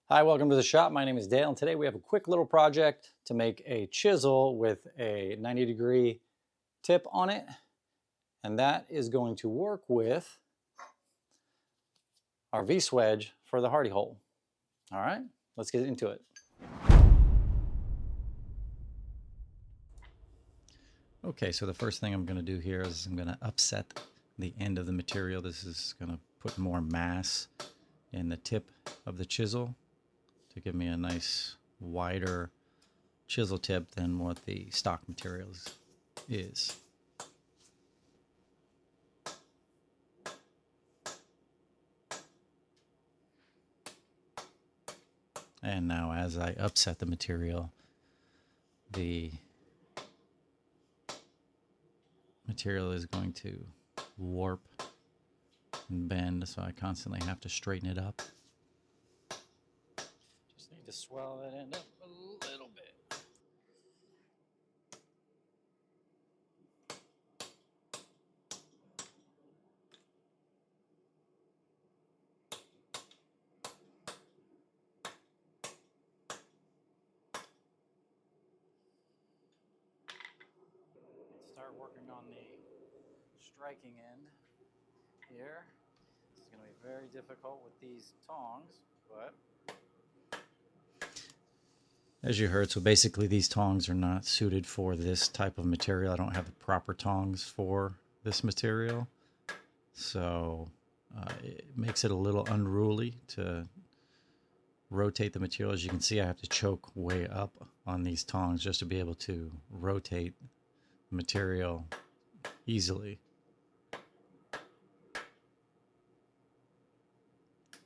Hi, welcome to the shop. My name is Dale, and today we have a quick little project to make a chisel with a 90-degree tip on it. And that is going to work with our V-swedge for the hardy hole. All right, let's get into it. Okay, so the first thing I'm going to do here is I'm going to upset the end of the material. This is going to put more mass in the tip of the chisel to give me a nice wider chisel tip than what the stock materials is. And now as I upset the material is going to warp and bend, so I constantly have to straighten it up. Just need to swell that end up a little bit. Start working on the striking end here. It's going to be very difficult with these tongs, but as you heard, so basically these tongs are not suited for this type of material. I don't have the proper tongs for this material, so it makes it a little unruly to rotate the material. As you can see, I have to choke way up on these tongs just to be able to rotate the material easily.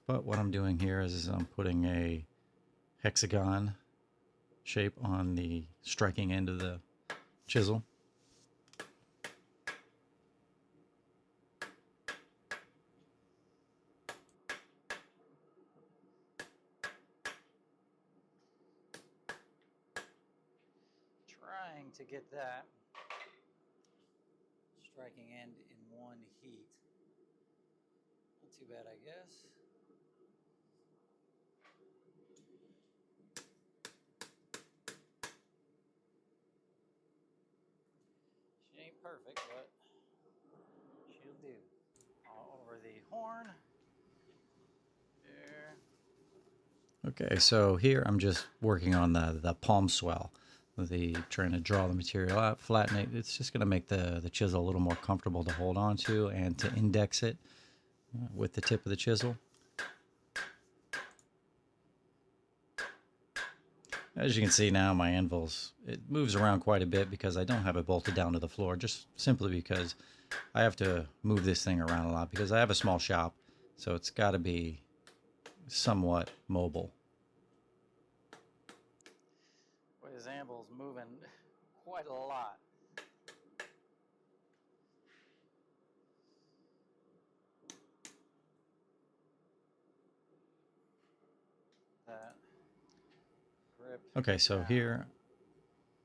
But what I'm doing here is I'm putting a hexagon shape on the striking end of the chisel. Trying to get that striking end in one heat. Not too bad, I guess. She ain't perfect, but she'll do. All over the horn. There. Okay, so here I'm just working on the palm swell. Trying to draw the material out, flatten it. It's just going to make the chisel a little more comfortable to hold on to and to index it with the tip of the chisel. As you can see now, my anvils, it moves around quite a bit because I don't have it bolted down to the floor, just simply because I have to move this thing around a lot because I have a small shop, so it's got to be somewhat mobile. Boy, his anvil's moving quite a lot. That grip. Okay, so here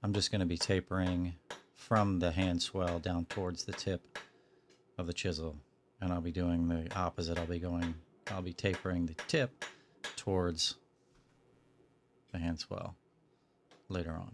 I'm just going to be tapering from the hand swell down towards the tip of the chisel, and I'll be doing the opposite. I'll be tapering the tip towards the hand swell later on.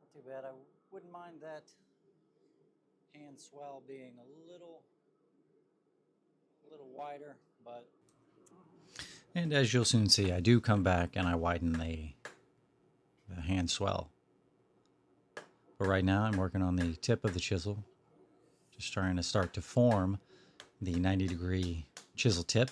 Not too bad. I wouldn't mind that hand swell being a little wider, but. And as you'll soon see, I do come back and I widen the hand swell. But right now I'm working on the tip of the chisel, just trying to start to form the 90-degree chisel tip.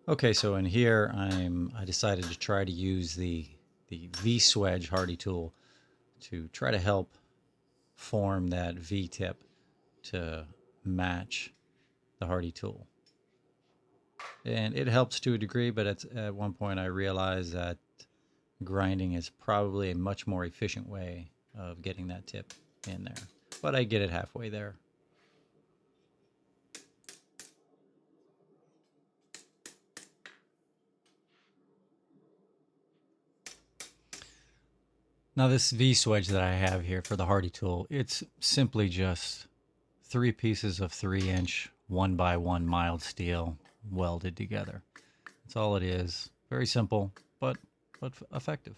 Okay, so in here I decided to try to use the V-swedge hardy tool to try to help form that V-tip to match the hardy tool. And it helps to a degree, but at one point I realized that grinding is probably a much more efficient way of getting that tip in there. But I get it halfway there. Now this V-swedge that I have here for the hardy tool, it's simply just 3 pieces of 3-inch 1x1 mild steel welded together. That's all it is. Very simple, but effective.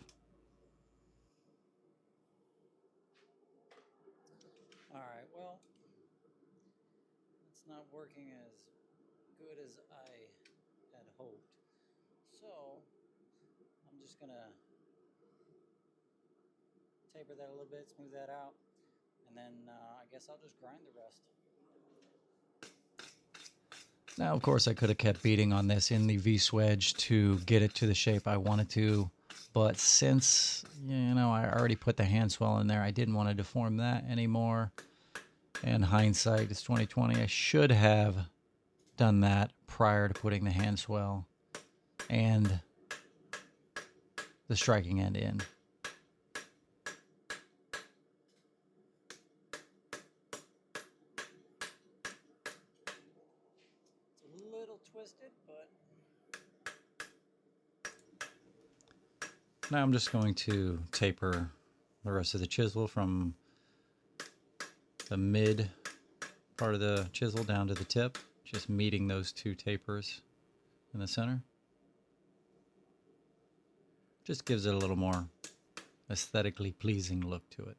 All right, well, it's not working as good as I had hoped. So I'm just gonna taper that a little bit, smooth that out, and then I guess I'll just grind the rest. Now, of course, I could have kept beating on this in the V-swedge to get it to the shape I wanted to, but since, I already put the hand swell in there, I didn't want to deform that anymore. In hindsight, it's 2020. I should have done that prior to putting the hand swell and the striking end in. It's a little twisted, but now I'm just going to taper the rest of the chisel from the mid part of the chisel down to the tip, just meeting those 2 tapers in the center. Just gives it a little more aesthetically pleasing look to it.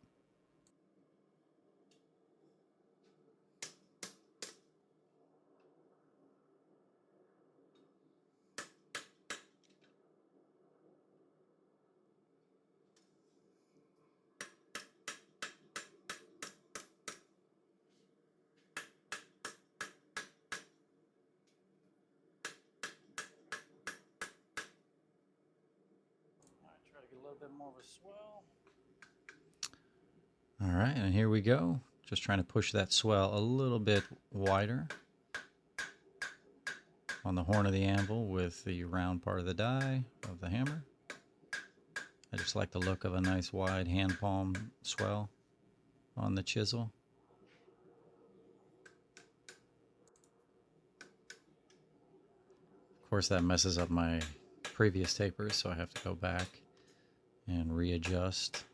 Alright, try to get a little bit more of a swell. Alright, and here we go. Just trying to push that swell a little bit wider on the horn of the anvil with the round part of the die of the hammer. I just like the look of a nice wide hand palm swell on the chisel. Of course, that messes up my previous tapers, so I have to go back and readjust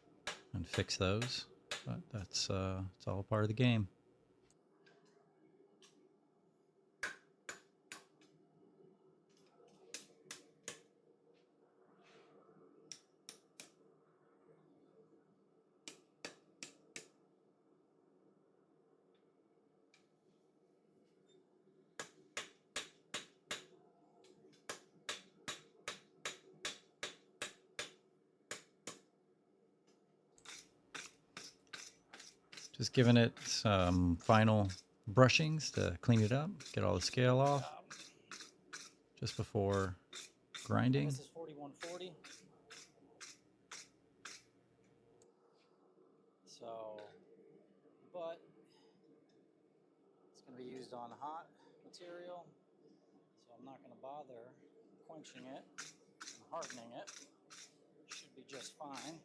and fix those. But that's it's all part of the game. Just giving it some final brushings to clean it up, get all the scale off just before grinding. This is 4140. So, but it's going to be used on hot material, so I'm not going to bother quenching it and hardening it. Should be just fine.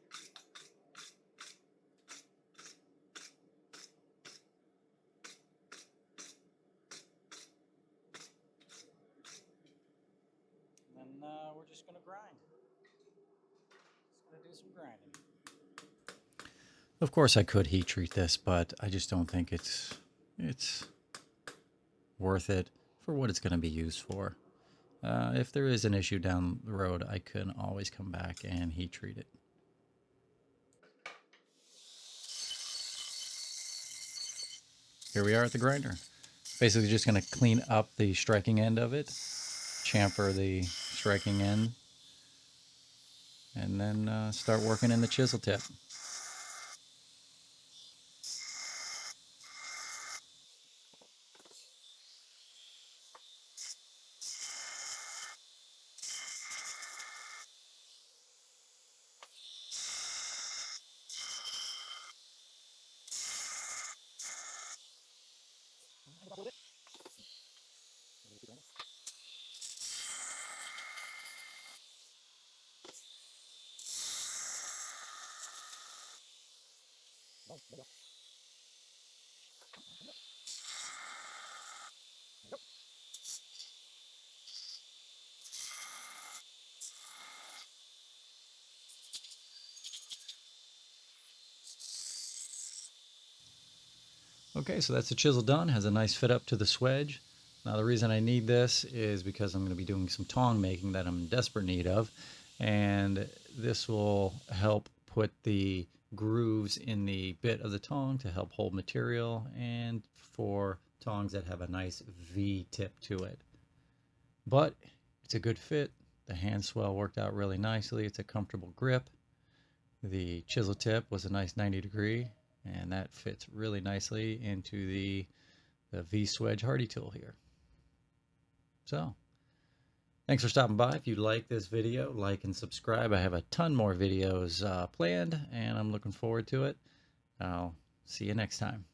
And then we're just going to grind. Just going to do some grinding. Of course, I could heat treat this, but I just don't think it's worth it for what it's going to be used for. If there is an issue down the road, I can always come back and heat treat it. Here we are at the grinder. Basically just going to clean up the striking end of it, chamfer the striking end, and then start working in the chisel tip. Okay, so that's the chisel done. Has a nice fit up to the swedge. Now the reason I need this is because I'm going to be doing some tong making that I'm in desperate need of, and this will help put the grooves in the bit of the tong to help hold material, and for tongs that have a nice V tip to it. But it's a good fit. The hand swell worked out really nicely. It's a comfortable grip. The chisel tip was a nice 90 degree, and that fits really nicely into the V-Swedge Hardy tool here. So, thanks for stopping by. If you like this video, like and subscribe. I have a ton more videos planned, and I'm looking forward to it. I'll see you next time.